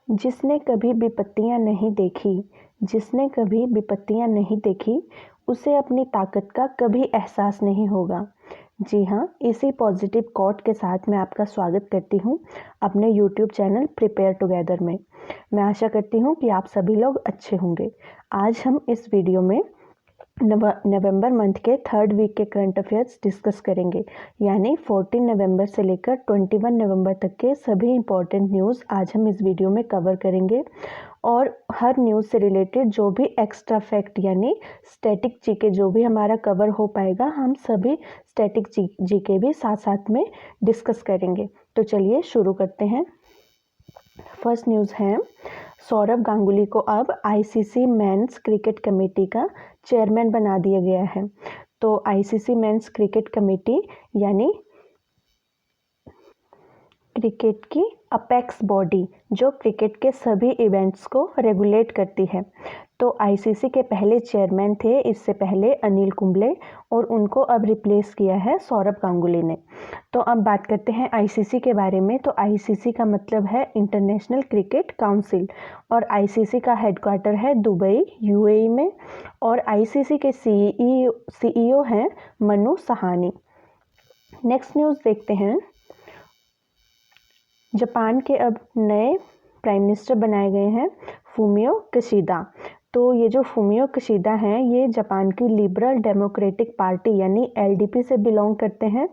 जिसने कभी विपत्तियां नहीं देखी, जिसने कभी विपत्तियां नहीं देखी, उसे अपनी ताकत का कभी एहसास नहीं होगा। जी हाँ, इसी पॉजिटिव कोट के साथ मैं आपका स्वागत करती हूँ अपने यूट्यूब चैनल प्रिपेयर टुगेदर में। मैं आशा करती हूँ कि आप सभी लोग अच्छे होंगे। आज हम इस वीडियो में नवंबर मंथ के 3rd वीक के करंट अफेयर्स डिस्कस करेंगे, यानी 14 नवंबर से लेकर 21 नवंबर तक के सभी इंपॉर्टेंट न्यूज़ आज हम इस वीडियो में कवर करेंगे। और हर न्यूज़ से रिलेटेड जो भी एक्स्ट्रा फैक्ट यानी स्टैटिक जीके जो भी हमारा कवर हो पाएगा, हम सभी स्टैटिक जीके भी साथ साथ में डिस्कस करेंगे। तो चलिए शुरू करते हैं। फर्स्ट न्यूज़ है, सौरव गांगुली को अब आईसीसी मेंस क्रिकेट कमेटी का चेयरमैन बना दिया गया है। तो आईसीसी मेंस क्रिकेट कमेटी यानी क्रिकेट की अपेक्स बॉडी जो क्रिकेट के सभी इवेंट्स को रेगुलेट करती है। तो आईसीसी के पहले चेयरमैन थे इससे पहले अनिल कुंबले, और उनको अब रिप्लेस किया है सौरव गांगुली ने। तो अब बात करते हैं आईसीसी के बारे में। तो आईसीसी का मतलब है इंटरनेशनल क्रिकेट काउंसिल, और आईसीसी का हेडक्वार्टर है दुबई यूएई में, और आईसीसी के सीईओ हैं मनु सहानी। नेक्स्ट न्यूज़ देखते हैं। जापान के अब नए प्राइम मिनिस्टर बनाए गए हैं फूमियो किशिदा। तो ये जो फूमियो किशिदा हैं, ये जापान की लिबरल डेमोक्रेटिक पार्टी यानी एलडीपी से बिलोंग करते हैं,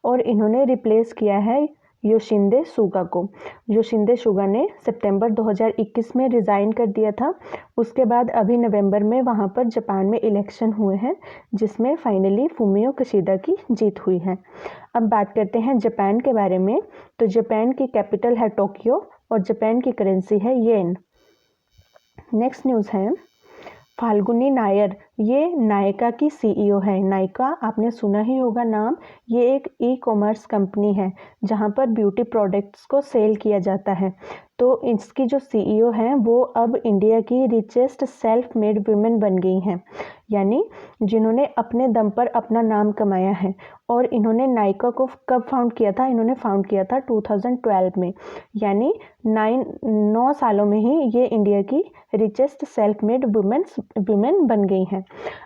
और इन्होंने रिप्लेस किया है योशिंदे सुगा को। योशिंदे सुगा ने सितंबर 2021 में रिज़ाइन कर दिया था। उसके बाद अभी नवंबर में वहाँ पर जापान में इलेक्शन हुए हैं, जिसमें फाइनली फूमियो किशिदा की जीत हुई है। अब बात करते हैं जापान के बारे में। तो जापान की कैपिटल है टोक्यो, और जापान की करेंसी है येन। नेक्स्ट न्यूज़ है, फाल्गुनी नायर, ये नायका की सीईओ है। नायका आपने सुना ही होगा नाम। ये एक ई कॉमर्स कंपनी है जहाँ पर ब्यूटी प्रोडक्ट्स को सेल किया जाता है। तो इसकी जो सीईओ हैं वो अब इंडिया की रिचेस्ट सेल्फ मेड वुमेन बन गई हैं, यानी जिन्होंने अपने दम पर अपना नाम कमाया है। और इन्होंने नायका को कब फाउंड किया था? इन्होंने फाउंड किया था 2012 में, यानी 9 सालों में ही ये इंडिया की रिचेस्ट सेल्फ मेड वुमेन बन गई हैं।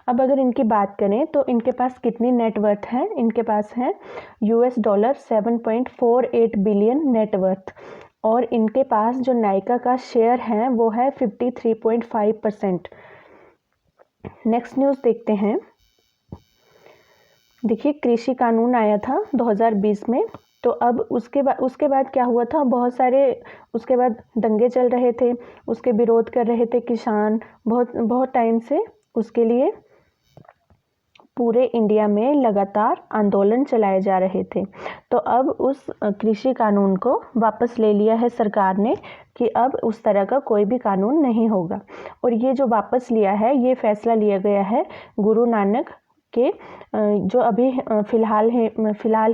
अब अगर इनकी बात करें तो इनके पास कितनी नेटवर्थ है? इनके पास है $7.48 बिलियन नेटवर्थ, और इनके पास जो नायका का शेयर है वो है 53.5%। नेक्स्ट न्यूज़ देखते हैं। देखिए, कृषि कानून आया था 2020 में। तो अब उसके बाद क्या हुआ था? बहुत सारे उसके बाद दंगे चल रहे थे, उसके विरोध कर रहे थे किसान बहुत टाइम से। उसके लिए पूरे इंडिया में लगातार आंदोलन चलाए जा रहे थे। तो अब उस कृषि कानून को वापस ले लिया है सरकार ने कि अब उस तरह का कोई भी कानून नहीं होगा। और ये जो वापस लिया है, ये फैसला लिया गया है गुरु नानक के जो अभी फिलहाल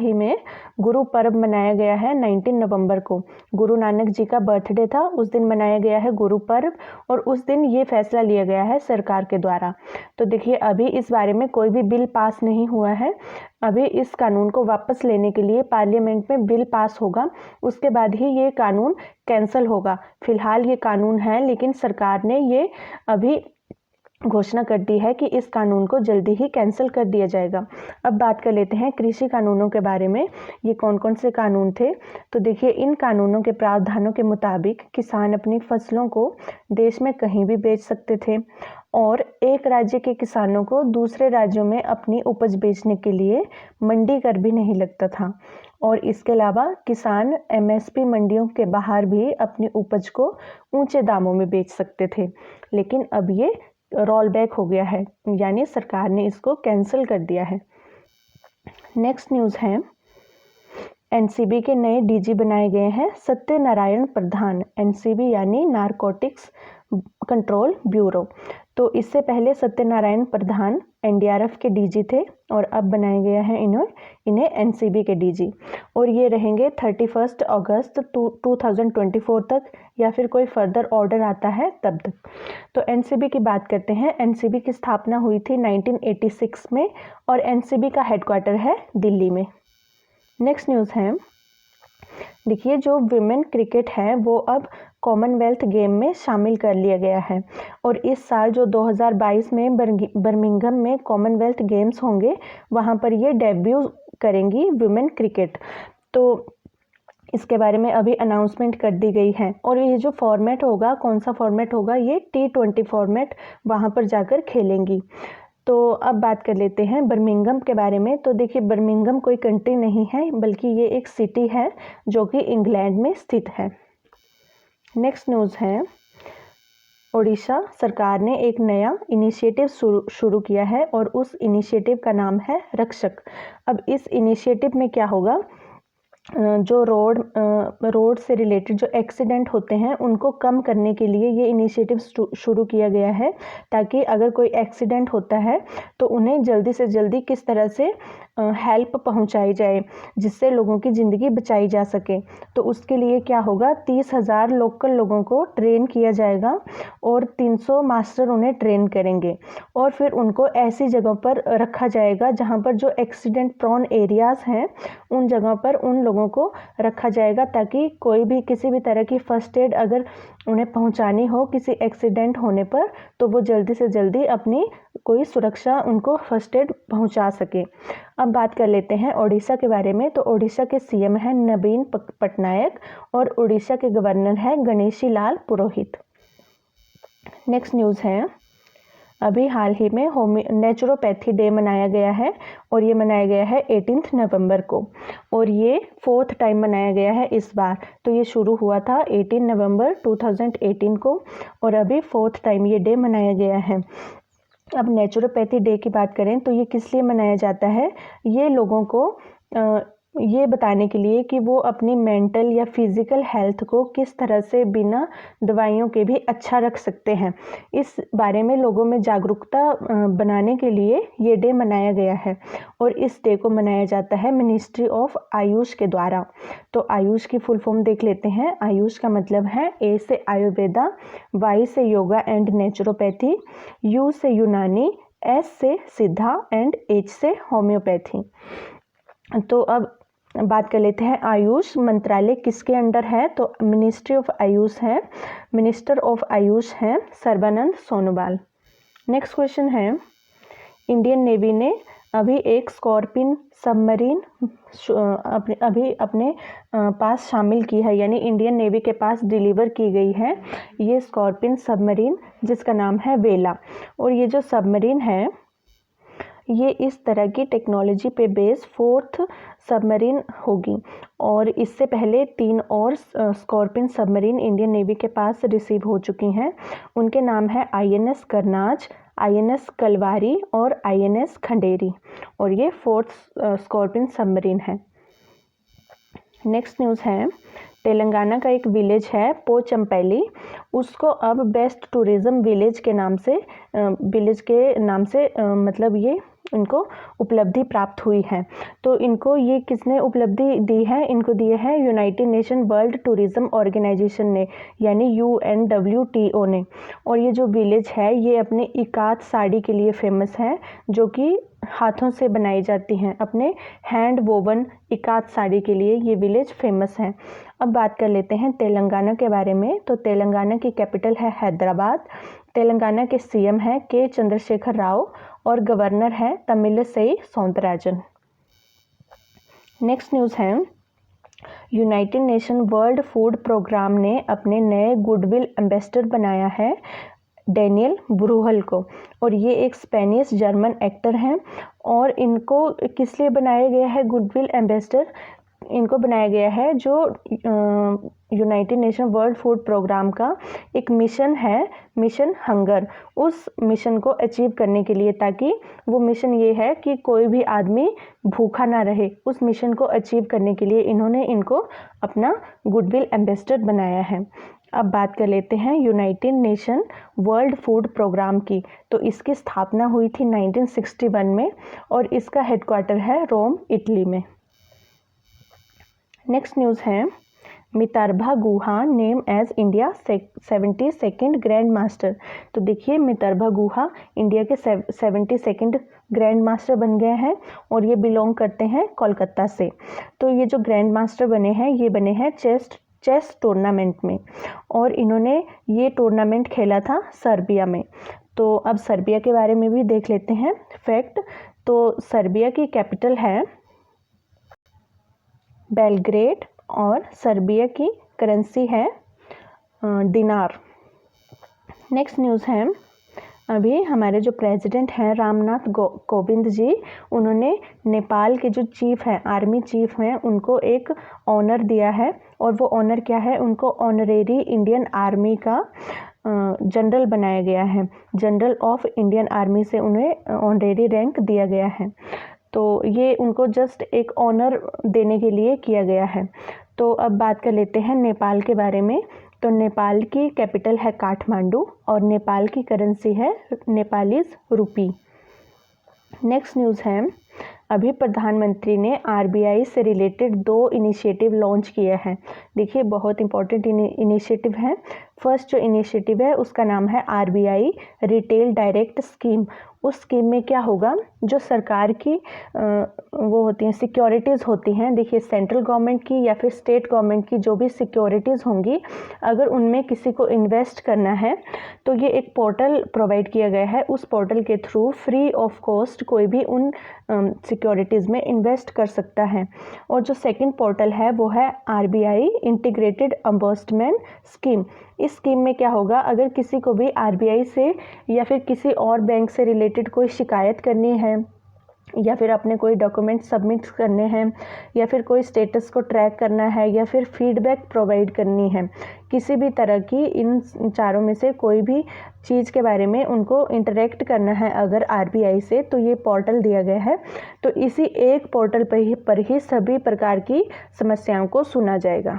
ही में गुरु पर्व मनाया गया है 19 नवंबर को। गुरु नानक जी का बर्थडे था, उस दिन मनाया गया है गुरु पर्व, और उस दिन ये फैसला लिया गया है सरकार के द्वारा। तो देखिए, अभी इस बारे में कोई भी बिल पास नहीं हुआ है। अभी इस कानून को वापस लेने के लिए पार्लियामेंट में बिल पास होगा, उसके बाद ही ये कानून कैंसिल होगा। फिलहाल ये कानून है, लेकिन सरकार ने ये अभी घोषणा कर दी है कि इस कानून को जल्दी ही कैंसिल कर दिया जाएगा। अब बात कर लेते हैं कृषि कानूनों के बारे में। ये कौन कौन से कानून थे? तो देखिए, इन कानूनों के प्रावधानों के मुताबिक किसान अपनी फसलों को देश में कहीं भी बेच सकते थे, और एक राज्य के किसानों को दूसरे राज्यों में अपनी उपज बेचने के लिए मंडी कर भी नहीं लगता था। और इसके अलावा किसान एमएसपी मंडियों के बाहर भी अपनी उपज को ऊंचे दामों में बेच सकते थे। लेकिन अब ये रोल बैक हो गया है, यानी सरकार ने इसको कैंसिल कर दिया है। नेक्स्ट न्यूज़ है, एनसीबी के नए डीजी बनाए गए हैं सत्यनारायण प्रधान। एनसीबी यानी नारकोटिक्स कंट्रोल ब्यूरो। तो इससे पहले सत्यनारायण प्रधान एनडीआरएफ के डीजी थे, और अब बनाया गया है इन्हें एनसीबी के डीजी, और ये रहेंगे 31 अगस्त 2024 तक, या फिर कोई फर्दर ऑर्डर आता है तब तक। तो एनसीबी की बात करते हैं। एनसीबी की स्थापना हुई थी 1986 में, और एनसीबी का हेडक्वार्टर है दिल्ली में। नेक्स्ट न्यूज़ है, देखिए जो विमेन क्रिकेट है वो अब कॉमनवेल्थ गेम में शामिल कर लिया गया है और इस साल जो 2022 में बर्मिंघम में कॉमनवेल्थ गेम्स होंगे वहाँ पर ये डेब्यू करेंगी विमेन क्रिकेट। तो इसके बारे में अभी अनाउंसमेंट कर दी गई है और ये जो फॉर्मेट होगा, कौन सा फॉर्मेट होगा, ये T20 फॉर्मेट वहाँ पर जाकर खेलेंगी। तो अब बात कर लेते हैं बर्मिंघम के बारे में। तो देखिए बर्मिंघम कोई कंट्री नहीं है बल्कि ये एक सिटी है जो कि इंग्लैंड में स्थित है। नेक्स्ट न्यूज़ है, ओडिशा सरकार ने एक नया इनिशिएटिव शुरू किया है और उस इनिशिएटिव का नाम है रक्षक। अब इस इनिशिएटिव में क्या होगा, जो रोड से रिलेटेड जो एक्सीडेंट होते हैं उनको कम करने के लिए ये इनिशिएटिव शुरू किया गया है ताकि अगर कोई एक्सीडेंट होता है तो उन्हें जल्दी से जल्दी किस तरह से हेल्प पहुंचाई जाए जिससे लोगों की ज़िंदगी बचाई जा सके। तो उसके लिए क्या होगा, 30,000 लोकल लोगों को ट्रेन किया जाएगा और 300 मास्टर उन्हें ट्रेन करेंगे और फिर उनको ऐसी जगह पर रखा जाएगा जहां पर जो एक्सीडेंट प्रोन एरियाज़ हैं उन जगह पर उन लोगों को रखा जाएगा ताकि कोई भी किसी भी तरह की फर्स्ट एड अगर उन्हें पहुंचानी हो किसी एक्सीडेंट होने पर तो वो जल्दी से जल्दी अपनी कोई सुरक्षा उनको फर्स्ट एड पहुंचा सके। अब बात कर लेते हैं ओडिशा के बारे में। तो ओडिशा के सीएम हैं नवीन पटनायक और ओडिशा के गवर्नर हैं गणेशी लाल पुरोहित। नेक्स्ट न्यूज़ है, अभी हाल ही में नेचुरोपैथी डे मनाया गया है और ये मनाया गया है 18 नवंबर को और ये 4th टाइम मनाया गया है इस बार। तो ये शुरू हुआ था 18 नवंबर 2018 को और अभी 4th टाइम ये डे मनाया गया है। अब नेचुरोपैथी डे की बात करें तो ये किस लिए मनाया जाता है, ये लोगों को ये बताने के लिए कि वो अपनी मेंटल या फिज़िकल हेल्थ को किस तरह से बिना दवाइयों के भी अच्छा रख सकते हैं। इस बारे में लोगों में जागरूकता बनाने के लिए ये डे मनाया गया है और इस डे को मनाया जाता है मिनिस्ट्री ऑफ आयुष के द्वारा। तो आयुष की फुल फॉर्म देख लेते हैं। आयुष का मतलब है A से आयुर्वेदा, Y से योगा एंड नेचुरोपैथी, U से यूनानी, S से सिद्धा एंड H से होम्योपैथी। तो अब बात कर लेते हैं आयुष मंत्रालय किसके अंडर है। तो मिनिस्ट्री ऑफ आयुष है, मिनिस्टर ऑफ आयुष हैं सर्बानंद सोनोवाल। नेक्स्ट क्वेश्चन है, इंडियन नेवी ने अभी एक स्कॉर्पियन सबमरीन अपने पास शामिल की है, यानी इंडियन नेवी के पास डिलीवर की गई है ये स्कॉर्पियन सबमरीन जिसका नाम है वेला। और ये जो सबमरीन है ये इस तरह की टेक्नोलॉजी पे बेस्ड 4th सबमरीन होगी और इससे पहले 3 और स्कॉर्पियन सबमरीन इंडियन नेवी के पास रिसीव हो चुकी हैं। उनके नाम है INS करनाज, INS कलवारी और INS खंडेरी और ये 4th स्कॉर्पियन सबमरीन है। नेक्स्ट न्यूज़ है, तेलंगाना का एक विलेज है पोचमपल्ली, उसको अब बेस्ट टूरिज़्म विलेज के नाम से मतलब ये इनको उपलब्धि प्राप्त हुई है। तो इनको ये किसने उपलब्धि दी है, इनको दिए हैं United Nation World Tourism Organization ने यानी UNWTO ने। और ये जो विलेज है ये अपने इकात साड़ी के लिए फेमस है जो कि हाथों से बनाई जाती हैं, अपने हैंड वोवन इकात साड़ी के लिए ये विलेज फेमस है। अब बात कर लेते हैं तेलंगाना के बारे में। तो तेलंगाना की कैपिटल है हैदराबाद, तेलंगाना के CM हैं K चंद्रशेखर राव और गवर्नर है तमिलिसई सौंदरराजन। नेक्स्ट न्यूज़ है, United Nation World Food Programme ने अपने नए गुडविल एम्बेसडर बनाया है डेनियल ब्रूहल को और ये एक स्पेनिश जर्मन एक्टर हैं। और इनको किस लिए बनाया गया है गुडविल एम्बेसडर, इनको बनाया गया है जो United Nation World Food Programme का एक मिशन है, मिशन हंगर, उस मिशन को अचीव करने के लिए, ताकि वो मिशन ये है कि कोई भी आदमी भूखा ना रहे। उस मिशन को अचीव करने के लिए इन्होंने इनको अपना गुडविल एम्बेसडर बनाया है। अब बात कर लेते हैं United Nation World Food Programme की। तो इसकी स्थापना हुई थी 1961 में और इसका हेडक्वार्टर है रोम, इटली में। नेक्स्ट न्यूज़ है, Mitrabha Guha name as India 72nd grand master. तो देखिए मितरभा गुहा इंडिया के 72nd ग्रैंड मास्टर बन गए हैं और ये बिलोंग करते हैं कोलकाता से। तो ये जो ग्रैंड मास्टर बने हैं ये बने हैं चेस टूर्नामेंट में, और इन्होंने ये टूर्नामेंट खेला था सर्बिया में। तो अब सर्बिया के बारे में भी देख लेते हैं फैक्ट। तो सर्बिया की कैपिटल है बेलग्रेड और सर्बिया की करेंसी है दिनार। नेक्स्ट न्यूज़ है, अभी हमारे जो प्रेसिडेंट हैं रामनाथ कोविंद जी, उन्होंने नेपाल के जो चीफ हैं, आर्मी चीफ हैं, उनको एक ऑनर दिया है। और वो ऑनर क्या है, उनको ऑनरेरी इंडियन आर्मी का जनरल बनाया गया है। जनरल ऑफ इंडियन आर्मी से उन्हें ऑनरेरी रैंक दिया गया है। तो ये उनको जस्ट एक ऑनर देने के लिए किया गया है। तो अब बात कर लेते हैं नेपाल के बारे में। तो नेपाल की कैपिटल है काठमांडू और नेपाल की करेंसी है नेपालीज रुपी। नेक्स्ट न्यूज़ है, अभी प्रधानमंत्री ने आरबीआई से रिलेटेड 2 इनिशिएटिव लॉन्च किए हैं। देखिए बहुत इंपॉर्टेंट इनिशिएटिव है। फर्स्ट जो इनिशिएटिव है उसका नाम है आरबीआई रिटेल डायरेक्ट स्कीम। उस स्कीम में क्या होगा, जो सरकार की वो होती हैं सिक्योरिटीज़ होती हैं, देखिए सेंट्रल गवर्नमेंट की या फिर स्टेट गवर्नमेंट की जो भी सिक्योरिटीज़ होंगी, अगर उनमें किसी को इन्वेस्ट करना है तो ये एक पोर्टल प्रोवाइड किया गया है। उस पोर्टल के थ्रू फ्री ऑफ कॉस्ट कोई भी उन सिक्योरिटीज़ में इन्वेस्ट कर सकता है। और जो सेकंड पोर्टल है वो है आरबीआई इंटीग्रेटेड इन्वेस्टमेंट स्कीम। इस स्कीम में क्या होगा, अगर किसी को भी आरबीआई से या फिर किसी और बैंक से रिलेटेड कोई शिकायत करनी है या फिर अपने कोई डॉक्यूमेंट सबमिट करने हैं या फिर कोई स्टेटस को ट्रैक करना है या फिर फीडबैक प्रोवाइड करनी है, किसी भी तरह की इन चारों में से कोई भी चीज़ के बारे में उनको इंटरेक्ट करना है अगर आरबीआई से, तो ये पोर्टल दिया गया है। तो इसी एक पोर्टल पर ही सभी प्रकार की समस्याओं को सुना जाएगा।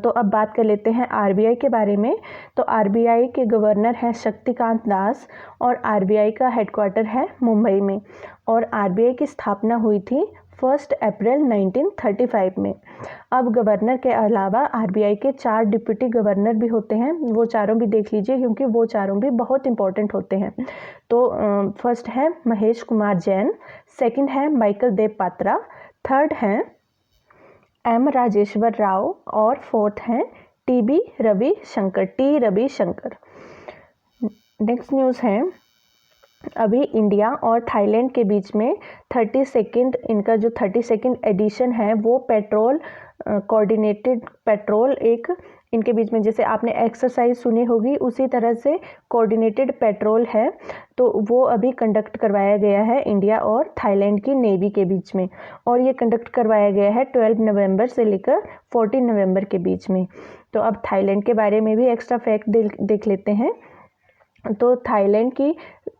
तो अब बात कर लेते हैं आरबीआई के बारे में। तो आरबीआई के गवर्नर हैं शक्तिकांत दास और आरबीआई का हेडक्वार्टर है मुंबई में। और आरबीआई की स्थापना हुई थी 1 अप्रैल 1935 में। अब गवर्नर के अलावा आरबीआई के 4 डिप्टी गवर्नर भी होते हैं, वो चारों भी देख लीजिए क्योंकि वो चारों भी बहुत इंपॉर्टेंट होते हैं। तो फर्स्ट है महेश कुमार जैन, सेकंड है माइकल देव पात्रा, थर्ड है एम राजेश्वर राव और फोर्थ हैं T Ravi Shankar. Next news है, अभी इंडिया और थाईलैंड के बीच में 32nd इनका जो 32nd एडिशन है वो पेट्रोल कोऑर्डिनेटेड पेट्रोल एक इनके बीच में, जैसे आपने एक्सरसाइज सुनी होगी उसी तरह से कोऑर्डिनेटेड पेट्रोल है, तो वो अभी कंडक्ट करवाया गया है इंडिया और थाईलैंड की नेवी के बीच में। और ये कंडक्ट करवाया गया है 12 नवंबर से लेकर 14 नवंबर के बीच में। तो अब थाईलैंड के बारे में भी एक्स्ट्रा फैक्ट देख लेते हैं। तो थाईलैंड की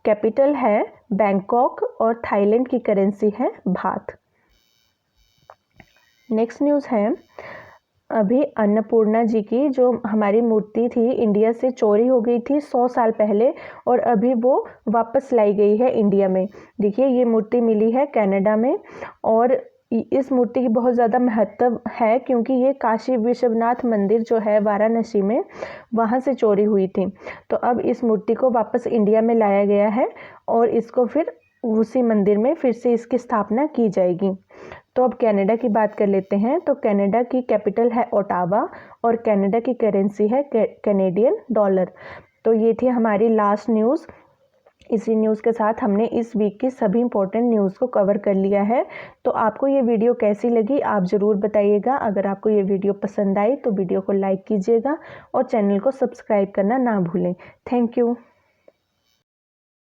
कैपिटल है बैंकॉक और थाईलैंड की करेंसी है बाथ। नेक्स्ट न्यूज़ है, अभी अन्नपूर्णा जी की जो हमारी मूर्ति थी इंडिया से चोरी हो गई थी 100 साल पहले और अभी वो वापस लाई गई है इंडिया में। देखिए ये मूर्ति मिली है कनाडा में और इस मूर्ति की बहुत ज़्यादा महत्व है क्योंकि ये काशी विश्वनाथ मंदिर जो है वाराणसी में, वहाँ से चोरी हुई थी। तो अब इस मूर्ति को वापस इंडिया में लाया गया है और इसको फिर उसी मंदिर में फिर से इसकी स्थापना की जाएगी। तो अब कनाडा की बात कर लेते हैं। तो कनाडा की कैपिटल है ओटावा और कनाडा की करेंसी है कैनेडियन डॉलर। तो ये थी हमारी लास्ट न्यूज़। इसी न्यूज़ के साथ हमने इस वीक की सभी इंपॉर्टेंट न्यूज़ को कवर कर लिया है। तो आपको ये वीडियो कैसी लगी आप ज़रूर बताइएगा। अगर आपको ये वीडियो पसंद आई तो वीडियो को लाइक कीजिएगा और चैनल को सब्सक्राइब करना ना भूलें। Thank you.